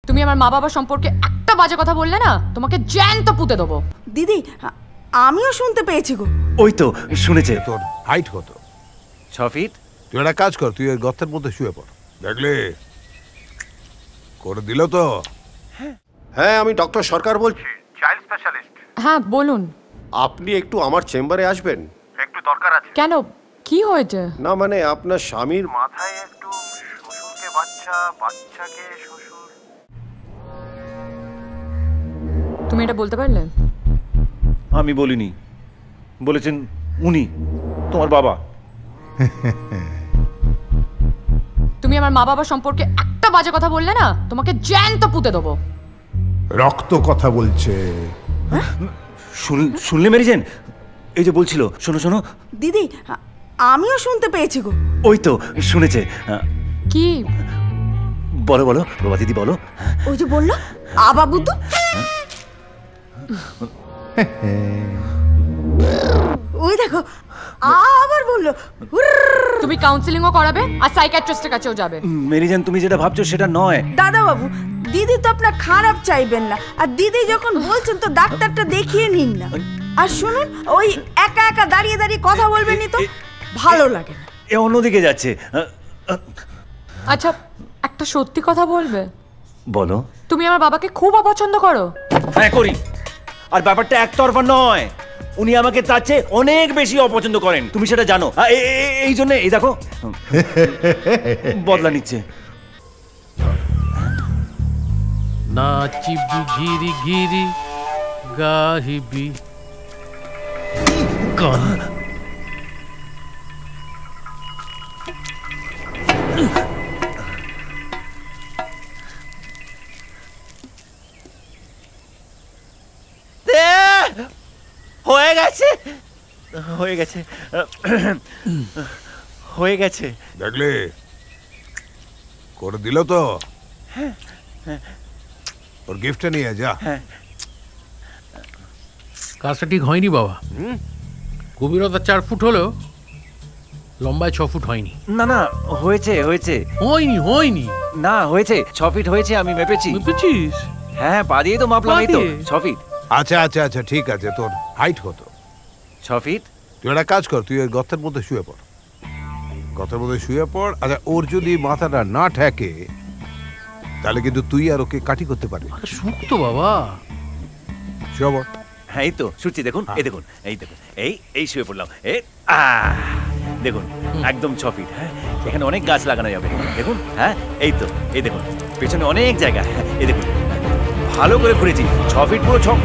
তুমি আমার মা বাবা সম্পর্কে একটা বাজে কথা বললে না, তোমাকে জ্যান্ত পুঁতে দেবো। দিদি আমিও শুনতে পেয়েছি গো। ওই তো শুনেছে। তোর হাইট কত? 6 ফিট। তুই একটা কাজ কর, তুই ওই গর্তের মধ্যে শুয়ে পড়। দেখলি করে দিল তো। হ্যাঁ, আমি ডক্টর সরকার বলছি, চাইল্ড স্পেশালিস্ট। হ্যাঁ বলুন। আপনি একটু আমার চেম্বারে আসবেন, একটু দরকার আছে। কেন, কি হয়েছে? না মানে আপনার স্বামীর মাথায় একটু শ্বশুরকে বাচ্চা, বাচ্চাকে শ্বশুর। তুমি এটা বলতে পারলে? আমি বলিনি, বলেছেন উনি, তোমার বাবা। তুমি আমার মা বাবা সম্পর্কে একটা বাজে কথা বললে না, তোমাকে জ্যান্ত পুঁতে দেবো। রক্ত কথা বলছে। শুনলে মেরিজেন? এই যে বলছিল, শোনো শোনো। দিদি আমিও শুনতে পেয়েছি গো। ওই তো শুনেছে। কি? বলো বলো বাবা দিদি বলো। ওই যে বললো আবাবুদু। ওই দেখো আবার বললো। তুমি কাউন্সিলিংও করাবে আর সাইকিয়াট্রিস্টের কাছেও যাবে। মেরিজেন তুমি যেটা ভাবছো সেটা নয়। দাদা বাবু, দিদি তো আপনার খারাপ চাইবেন না, আর দিদি যখন বলছেন তো ডাক্তারটা দেখিয়ে নিন না। আর শুনুন, ওই একা একা দাঁড়িয়ে দাঁড়িয়ে কথা বলবেনই তো, ভালো লাগে না। এ অন্যদিকে যাচ্ছে। আচ্ছা একটা সত্যি কথা বলবে? বলো। তুমি আমার বাবাকে খুব অপছন্দ করো। হ্যাঁ করি, আর ব্যাপারটা একতরফা নয়। উনি আমাকে তার চেয়ে অনেক বেশি অপছন্দ করেন, তুমি সেটা জানো। এই জন্য এই দেখো বদলা নিচ্ছে। নাচিবি ঘিরি ঘিরি গাহিবি গান। হয়ে গেছে, হয়ে গেছে, হয়ে গেছে। দেখলি করে দিল তো। ওর গিফটটা নিয়ে যা। কাজটা ঠিক হয়নি বাবা। গভীরতা 4 ফুট হলেও লম্বায় 6 ফুট হয়নি। না না হয়েছে হয়েছে। হয়নি হয়নি না হয়েছে, 6 ফিট হয়েছে, আমি মেপেছি। মেপেছিস? হ্যাঁ পা দিয়ে তো মাপলাম, এই তো 6 ফিট। আচ্ছা আচ্ছা আচ্ছা ঠিক আছে, তোর হাইট কত? 6 ফিট। তুই একটা কাজ কর, তুই ওই গর্তের মধ্যে শুয়ে পড়। গর্তের মধ্যে শুয়ে পড়। আচ্ছা ওর যদি মাথাটা না ঠেকে তাহলে কিন্তু তুই আর ওকে কাটি করতে পারবি। সুক্ত বাবা। শুয়ে পড়। হ্যাঁ এই তো শুচ্ছি, দেখুন এই দেখুন, এই দেখুন, এই শুয়ে পড়লাম। দেখুন একদম 6 ফিট। হ্যাঁ এখানে অনেক গাছ লাগানো যাবে, দেখুন। হ্যাঁ এই তো, এই দেখুন পেছনে অনেক জায়গা। এই দেখুন ভালো করে ঘুরেছি, 6 ফিট পুরো 6